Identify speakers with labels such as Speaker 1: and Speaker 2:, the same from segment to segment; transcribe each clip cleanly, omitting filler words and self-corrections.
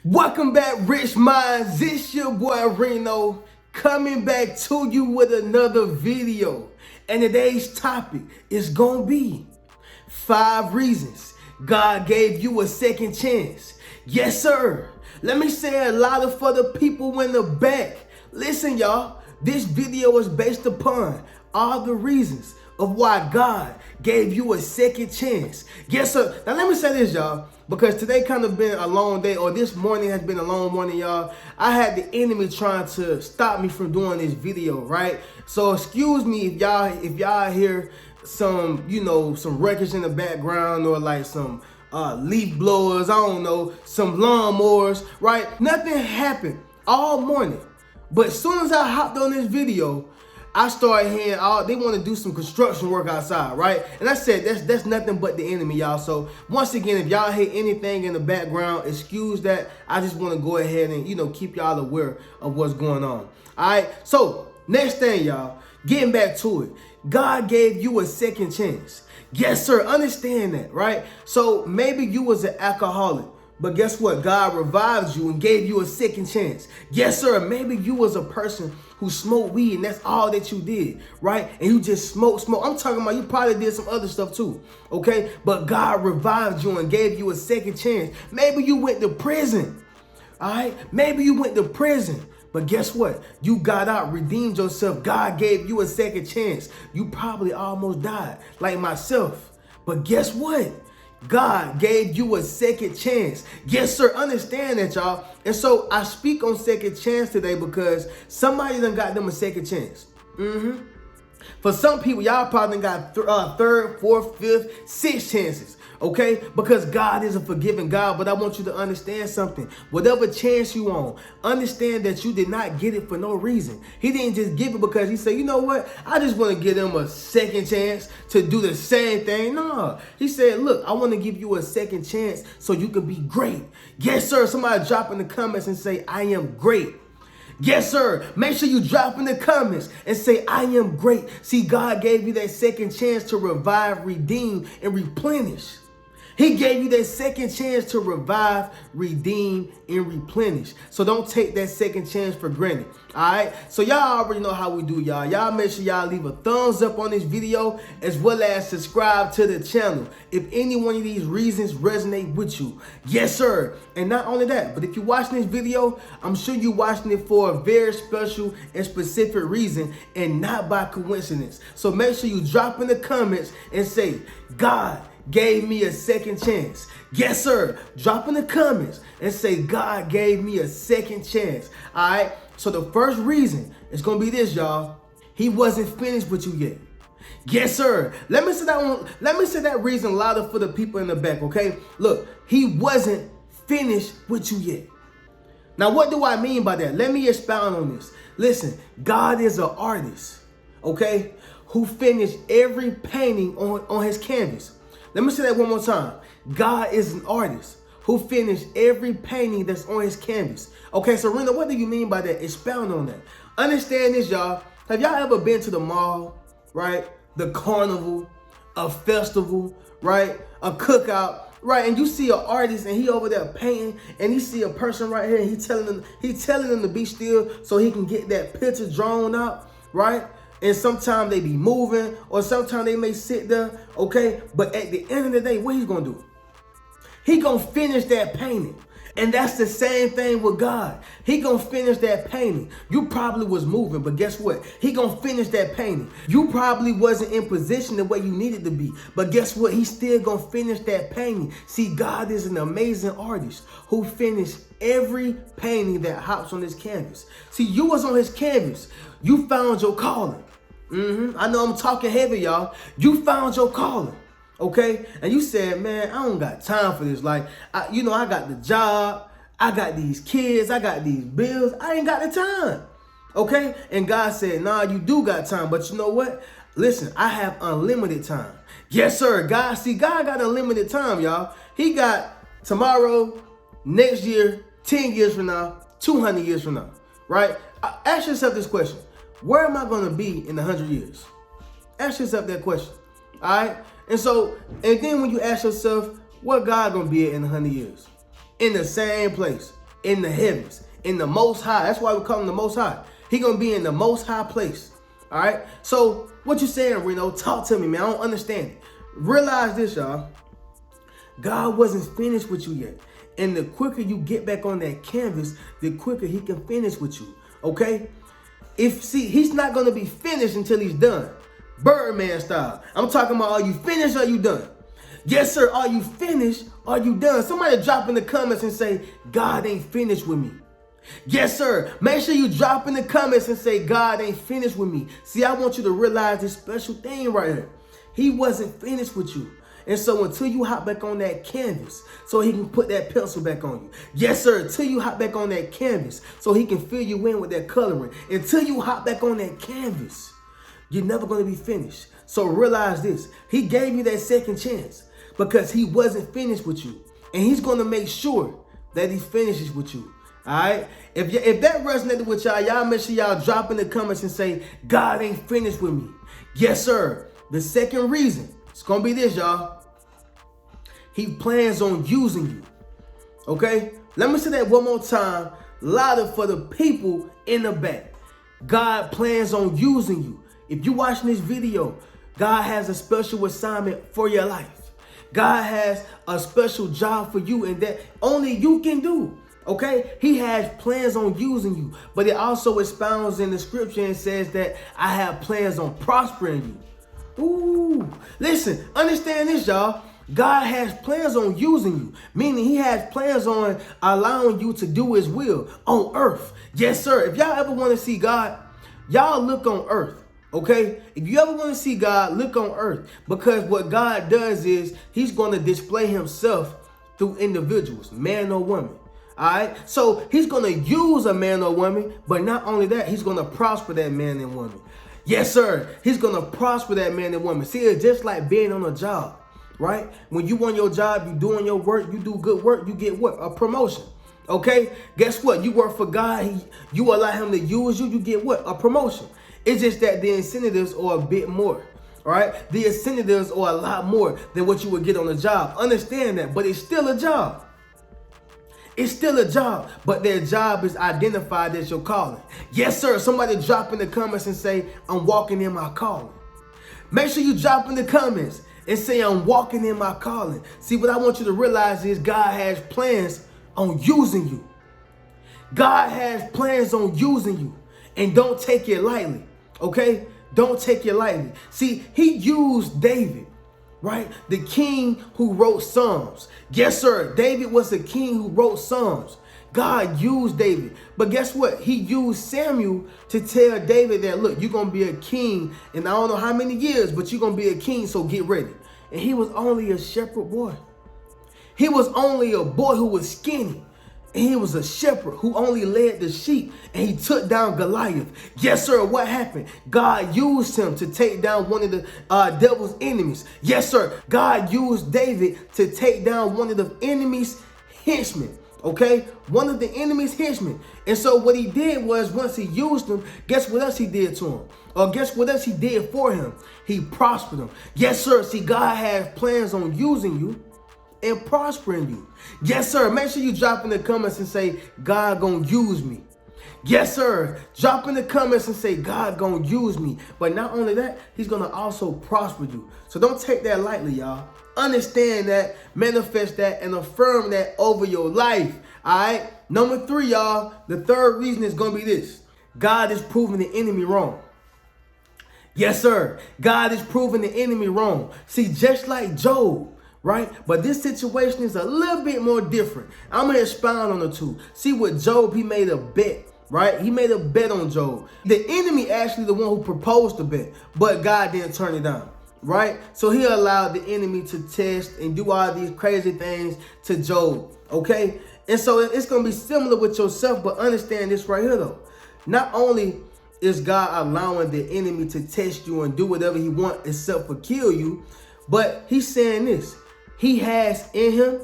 Speaker 1: Welcome back, Rich Minds. It's your boy Reno coming back to you with another video. And today's topic is gonna be 5 reasons God gave you a second chance. Yes, sir. Let me say a lot of for the people in the back. Listen, y'all. This video is based upon all the reasons of why God gave you a second chance. Yes, sir. Now let me say this, y'all, because today kind of been a long day, or this morning has been a long morning, y'all. I had the enemy trying to stop me from doing this video, right? So excuse me if y'all hear some, some records in the background, or like some leaf blowers, I don't know, some lawnmowers, right? Nothing happened all morning. But as soon as I hopped on this video, I started hearing they want to do some construction work outside, right? And I said, that's nothing but the enemy, y'all. So once again, if y'all hear anything in the background, excuse that. I just want to go ahead and, keep y'all aware of what's going on. All right. So next thing, y'all, getting back to it. God gave you a second chance. Yes, sir. Understand that, right? So maybe you was an alcoholic. But guess what? God revived you and gave you a second chance. Yes, sir. Maybe you was a person who smoked weed and that's all that you did, right? And you just smoke. I'm talking about you probably did some other stuff too, okay? But God revived you and gave you a second chance. Maybe you went to prison, all right? Maybe you went to prison. But guess what? You got out, redeemed yourself. God gave you a second chance. You probably almost died, like myself. But guess what? God gave you a second chance. Yes, sir. Understand that, y'all. And so I speak on second chance today because somebody done got them a second chance. For some people, y'all probably got third, fourth, fifth, sixth chances. Okay? Because God is a forgiving God. But I want you to understand something. Whatever chance you on, understand that you did not get it for no reason. He didn't just give it because he said, you know what? I just want to give them a second chance to do the same thing. No. He said, look, I want to give you a second chance so you can be great. Yes, sir. Somebody drop in the comments and say, I am great. Yes, sir. Make sure you drop in the comments and say, I am great. See, God gave you that second chance to revive, redeem, and replenish. He gave you that second chance to revive, redeem, and replenish. So don't take that second chance for granted. All right. So y'all already know how we do, y'all. Y'all make sure y'all leave a thumbs up on this video as well as subscribe to the channel if any one of these reasons resonate with you. Yes, sir. And not only that, but if you're watching this video, I'm sure you're watching it for a very special and specific reason and not by coincidence. So make sure you drop in the comments and say, God gave me a second chance. Yes, sir. Drop in the comments and say, God gave me a second chance. All right. So the first reason is going to be this, y'all. He wasn't finished with you yet. Yes, sir. Let me say that one. Let me say that reason louder for the people in the back. Okay. Look, he wasn't finished with you yet. Now, what do I mean by that? Let me expound on this. Listen, God is an artist, okay, who finished every painting on his canvas. Let me say that one more time. God is an artist who finished every painting that's on his canvas. Okay, so Rena, what do you mean by that? Expound on that. Understand this, y'all. Have y'all ever been to the mall, right? The carnival, a festival, right? A cookout, right? And you see an artist and he over there painting, and he see a person right here and he telling them to be still so he can get that picture drawn out, right? And sometimes they be moving, or sometimes they may sit there, okay? But at the end of the day, what he's going to do? He going to finish that painting. And that's the same thing with God. He going to finish that painting. You probably was moving, but guess what? He going to finish that painting. You probably wasn't in position the way you needed to be, but guess what? He's still going to finish that painting. See, God is an amazing artist who finished every painting that hops on his canvas. See, you was on his canvas. You found your calling. I know I'm talking heavy, y'all. You found your calling, okay? And you said, man, I don't got time for this. Like, I got the job. I got these kids. I got these bills. I ain't got the time, okay? And God said, nah, you do got time. But you know what? Listen, I have unlimited time. Yes, sir. God got unlimited time, y'all. He got tomorrow, next year, 10 years from now, 200 years from now, right? Ask yourself this question. Where am I going to be in 100 years? Ask yourself that question. All right. And then when you ask yourself, where God going to be in 100 years? In the same place. in the heavens, in the most high. That's why we call him the most high. He gonna be in the most high place. All right. So what you saying, Reno? Talk to me, man. I don't understand it. Realize this, y'all. God wasn't finished with you yet. And the quicker you get back on that canvas, the quicker he can finish with you. Okay? He's not gonna be finished until he's done. Birdman style. I'm talking about, are you finished or are you done? Yes, sir. Are you finished? Are you done? Somebody drop in the comments and say, God ain't finished with me. Yes, sir. Make sure you drop in the comments and say, God ain't finished with me. See, I want you to realize this special thing right here. He wasn't finished with you. And so until you hop back on that canvas, so he can put that pencil back on you. Yes, sir. Until you hop back on that canvas, so he can fill you in with that coloring. Until you hop back on that canvas, you're never going to be finished. So realize this. He gave you that second chance because he wasn't finished with you. And he's going to make sure that he finishes with you. All right? If that resonated with y'all make sure y'all drop in the comments and say, God ain't finished with me. Yes, sir. The second reason, it's going to be this, y'all. He plans on using you. Okay? Let me say that one more time, louder for the people in the back. God plans on using you. If you're watching this video, God has a special assignment for your life. God has a special job for you, and that only you can do. Okay? He has plans on using you, but it also expounds in the scripture and says that I have plans on prospering you. Ooh, listen, understand this, y'all. God has plans on using you, meaning he has plans on allowing you to do his will on earth. Yes, sir. If y'all ever want to see God, y'all look on earth. Okay? If you ever want to see God, look on earth, because what God does is he's going to display himself through individuals, man or woman. All right? So he's going to use a man or woman, but not only that, he's going to prosper that man and woman. Yes, sir. He's going to prosper that man and woman. See, it's just like being on a job, right? When you on your job, you doing your work, you do good work, you get what? A promotion. Okay? Guess what? You work for God, you allow him to use you, you get what? A promotion. It's just that the incentives are a bit more, right? The incentives are a lot more than what you would get on a job. Understand that, but it's still a job. It's still a job, but their job is identified as your calling. Yes, sir. Somebody drop in the comments and say, I'm walking in my calling. Make sure you drop in the comments and say, I'm walking in my calling. See, what I want you to realize is God has plans on using you. God has plans on using you, and don't take it lightly. Okay? Don't take it lightly. See, he used David, right? The king who wrote Psalms. Yes, sir. David was the king who wrote Psalms. God used David. But guess what? He used Samuel to tell David that, look, you're going to be a king in I don't know how many years, but you're going to be a king, so get ready. And he was only a shepherd boy. He was only a boy who was skinny. And he was a shepherd who only led the sheep, and he took down Goliath. Yes, sir. What happened? God used him to take down one of the devil's enemies. Yes, sir. God used David to take down one of the enemy's henchmen. Okay? One of the enemy's henchmen. And so what he did was, once he used him, guess what else he did to him? Or guess what else he did for him? He prospered him. Yes, sir. See, God has plans on using you and prospering you. Yes, sir. Make sure you drop in the comments and say, God gonna use me. Yes, sir. Drop in the comments and say, God gonna use me. But not only that, he's gonna also prosper you. So don't take that lightly, y'all. Understand that, manifest that, and affirm that over your life. All right? Number 3, y'all. The third reason is gonna be this. God is proving the enemy wrong. Yes, sir. God is proving the enemy wrong. See, just like Job, right? But this situation is a little bit more different. I'm going to expound on the two. See, with Job, he made a bet, right? He made a bet on Job. The enemy actually the one who proposed the bet, but God didn't turn it down, right? So he allowed the enemy to test and do all these crazy things to Job, okay? And so it's going to be similar with yourself, but understand this right here, though. Not only is God allowing the enemy to test you and do whatever he wants except for kill you, but he's saying this. He has in him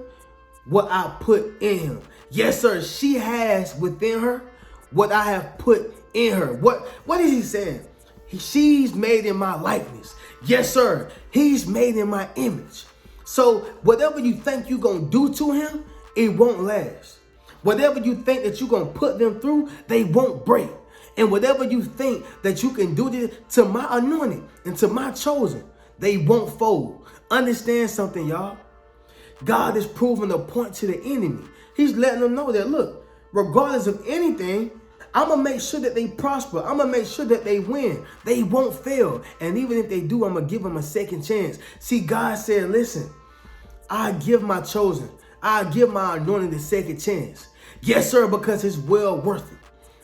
Speaker 1: what I put in him. Yes, sir. She has within her what I have put in her. What is he saying? She's made in my likeness. Yes, sir. He's made in my image. So whatever you think you're going to do to him, it won't last. Whatever you think that you're going to put them through, they won't break. And whatever you think that you can do to my anointed and to my chosen, they won't fold. Understand something, y'all. God is proving a point to the enemy. He's letting them know that, look, regardless of anything, I'm going to make sure that they prosper. I'm going to make sure that they win. They won't fail. And even if they do, I'm going to give them a second chance. See, God said, listen, I give my chosen, I give my anointed a second chance. Yes, sir, because it's well worth it.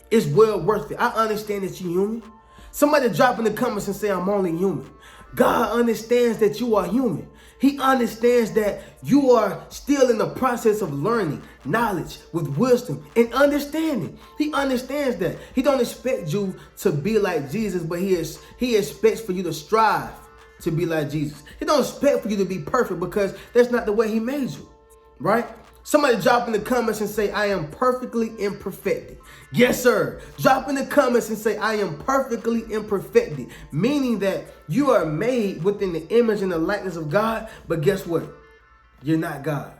Speaker 1: It's well worth it. I understand that you're human. Somebody drop in the comments and say, I'm only human. God understands that you are human. He understands that you are still in the process of learning knowledge with wisdom and understanding. He understands that. He don't expect you to be like Jesus, but he expects for you to strive to be like Jesus. He don't expect for you to be perfect because that's not the way he made you, right? Somebody drop in the comments and say, I am perfectly imperfected. Yes, sir. Drop in the comments and say, I am perfectly imperfected. Meaning that you are made within the image and the likeness of God. But guess what? You're not God.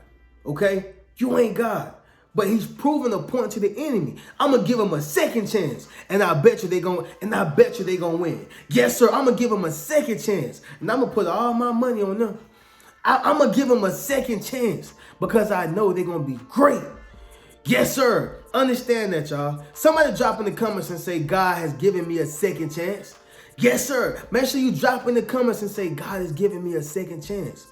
Speaker 1: Okay? You ain't God. But he's proving a point to the enemy. I'm going to give him a second chance. And I bet you they're going to win. Yes, sir. I'm going to give him a second chance. And I'm going to put all my money on them. I'm going to give them a second chance because I know they're going to be great. Yes, sir. Understand that, y'all. Somebody drop in the comments and say, God has given me a second chance. Yes, sir. Make sure you drop in the comments and say, God has given me a second chance.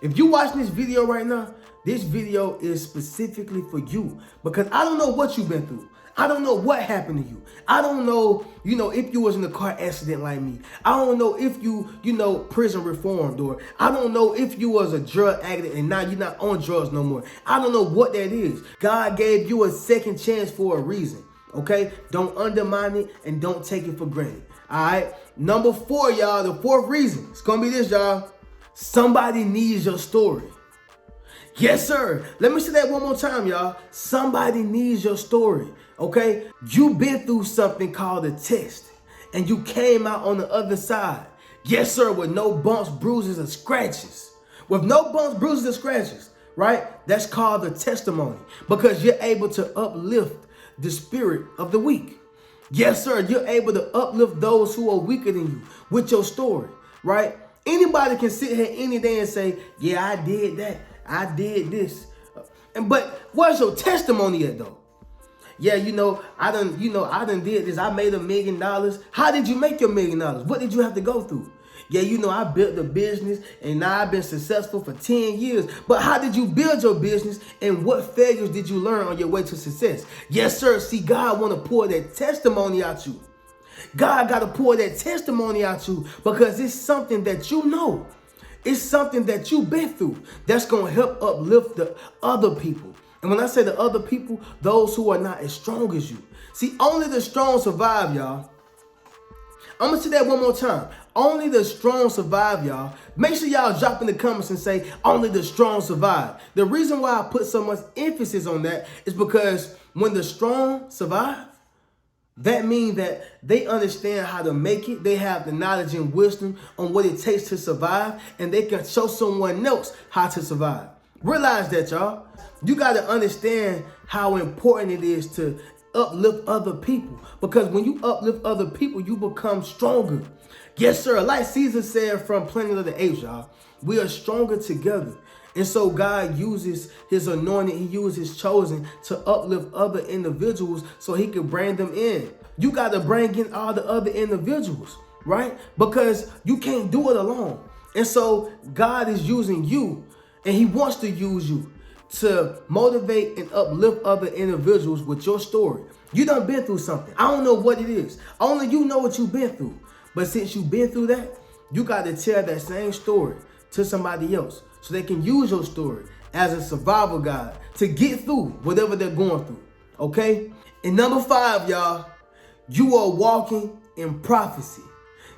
Speaker 1: If you watching this video right now, this video is specifically for you because I don't know what you've been through. I don't know what happened to you. I don't know, if you was in a car accident like me. I don't know if you, prison reformed, or I don't know if you was a drug addict and now you're not on drugs no more. I don't know what that is. God gave you a second chance for a reason, okay? Don't undermine it and don't take it for granted, all right? Number 4, y'all, the 4th reason, it's going to be this, y'all. Somebody needs your story. Yes, sir. Let me say that one more time, y'all. Somebody needs your story, okay? You've been through something called a test, and you came out on the other side. Yes, sir, with no bumps, bruises, or scratches. With no bumps, bruises, or scratches, right? That's called a testimony because you're able to uplift the spirit of the weak. Yes, sir, you're able to uplift those who are weaker than you with your story, right? Anybody can sit here any day and say, yeah, I did that. I did this. But where's your testimony at though? Yeah, I done did this. I made $1 million. How did you make your $1 million? What did you have to go through? Yeah, I built the business and now I've been successful for 10 years. But how did you build your business and what failures did you learn on your way to success? Yes, sir. See, God want to pour that testimony out you. God got to pour that testimony out you because it's something that you know. It's something that you've been through that's going to help uplift the other people. And when I say the other people, those who are not as strong as you. See, only the strong survive, y'all. I'm going to say that one more time. Only the strong survive, y'all. Make sure y'all drop in the comments and say, only the strong survive. The reason why I put so much emphasis on that is because when the strong survive, that means that they understand how to make it. They have the knowledge and wisdom on what it takes to survive, and they can show someone else how to survive. Realize that, y'all. You got to understand how important it is to uplift other people, because when you uplift other people, you become stronger. Yes, sir. Like Caesar said from Planet of the Apes, y'all, we are stronger together. And so God uses his anointed, he uses his chosen to uplift other individuals so he can bring them in. You got to bring in all the other individuals, right? Because you can't do it alone. And so God is using you, and he wants to use you to motivate and uplift other individuals with your story. You done been through something. I don't know what it is. Only you know what you've been through. But since you've been through that, you got to tell that same story to somebody else so they can use your story as a survival guide to get through whatever they're going through, okay? And number 5, y'all, you are walking in prophecy.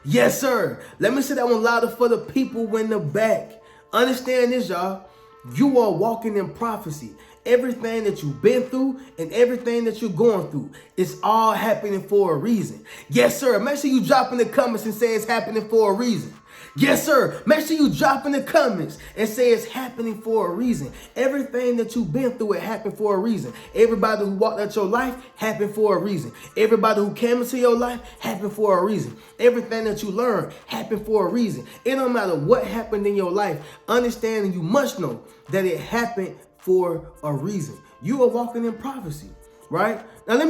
Speaker 1: Yes, sir. Let me say that one louder for the people in the back. Understand this, y'all. You are walking in prophecy. Everything that you've been through and everything that you're going through, it's all happening for a reason. Yes, sir. Make sure you drop in the comments and say it's happening for a reason. Yes, sir. Make sure you drop in the comments and say it's happening for a reason. Everything that you've been through, it happened for a reason. Everybody who walked out your life happened for a reason. Everybody who came into your life happened for a reason. Everything that you learned happened for a reason. It don't matter what happened in your life. Understand, and you must know that it happened for a reason. You are walking in prophecy. Right? Now let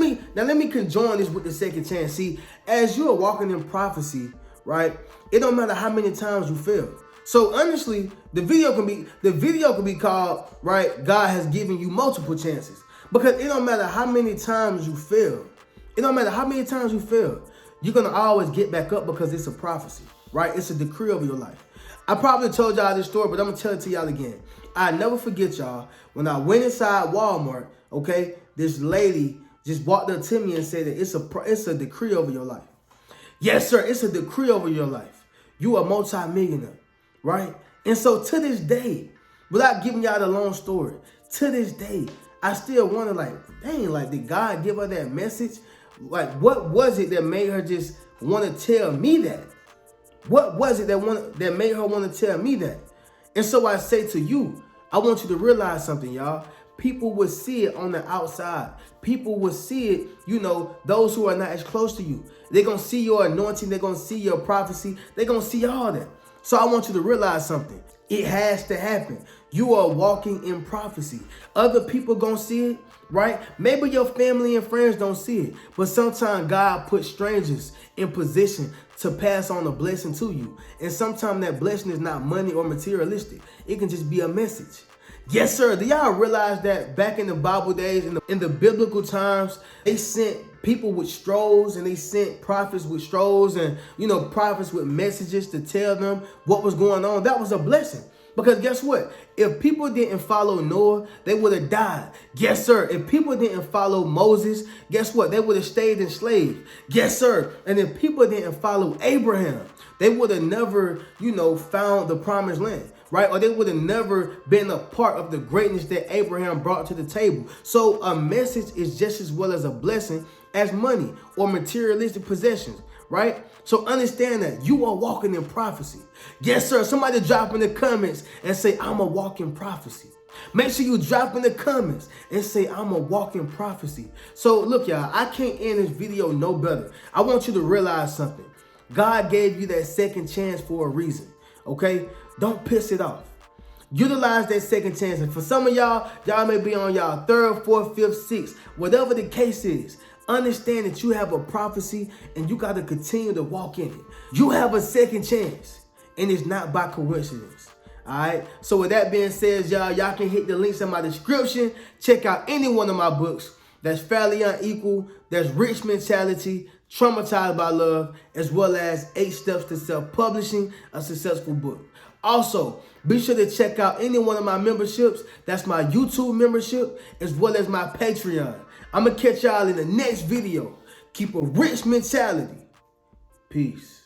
Speaker 1: me conjoin this with the second chance. See, as you are walking in prophecy, right? It don't matter how many times you fail. So honestly, the video can be called, right? God has given you multiple chances. Because it don't matter how many times you fail. It don't matter how many times you fail. You're gonna always get back up because it's a prophecy, right? It's a decree over your life. I probably told y'all this story, but I'm gonna tell it to y'all again. I never forget, y'all, when I went inside Walmart, okay, this lady just walked up to me and said that it's a decree over your life. Yes, sir, it's a decree over your life. You are a multi-millionaire, right? And so to this day, without giving y'all the long story, to this day, I still wonder, like, dang, like, did God give her that message? Like, what was it that made her just want to tell me that? What was it that made her want to tell me that? And so I say to you, I want you to realize something, y'all. People will see it on the outside. People will see it, you know, those who are not as close to you. They're going to see your anointing. They're going to see your prophecy. They're going to see all that. So I want you to realize something. It has to happen. You are walking in prophecy. Other people going to see it, right? Maybe your family and friends don't see it. But sometimes God puts strangers in position to pass on a blessing to you. And sometimes that blessing is not money or materialistic. It can just be a message. Yes, sir. Do y'all realize that back in the Bible days, in the biblical times, they sent people with scrolls and they sent prophets with scrolls and, you know, prophets with messages to tell them what was going on? That was a blessing. Because guess what? If people didn't follow Noah, they would have died. Yes, sir. If people didn't follow Moses, guess what? They would have stayed enslaved. Yes, sir. And if people didn't follow Abraham, they would have never, you know, found the promised land. Right? Or they would have never been a part of the greatness that Abraham brought to the table. So a message is just as well as a blessing as money or materialistic possessions. Right? So understand that you are walking in prophecy. Yes, sir. Somebody drop in the comments and say, I'm a walking prophecy. Make sure you drop in the comments and say, I'm a walking prophecy. So look, y'all, I can't end this video no better. I want you to realize something. God gave you that second chance for a reason. Okay? Don't piss it off. Utilize that second chance. And for some of y'all may be on y'all third, fourth, fifth, sixth, whatever the case is. Understand that you have a prophecy and you got to continue to walk in it. You have a second chance and it's not by coincidence. All right. So with that being said, y'all can hit the links in my description. Check out any one of my books. That's Fairly Unequal. That's Rich Mentality, Traumatized by Love, as well as 8 Steps to Self-Publishing a Successful Book. Also, be sure to check out any one of my memberships. That's my YouTube membership as well as my Patreon. I'm going to catch y'all in the next video. Keep a rich mentality. Peace.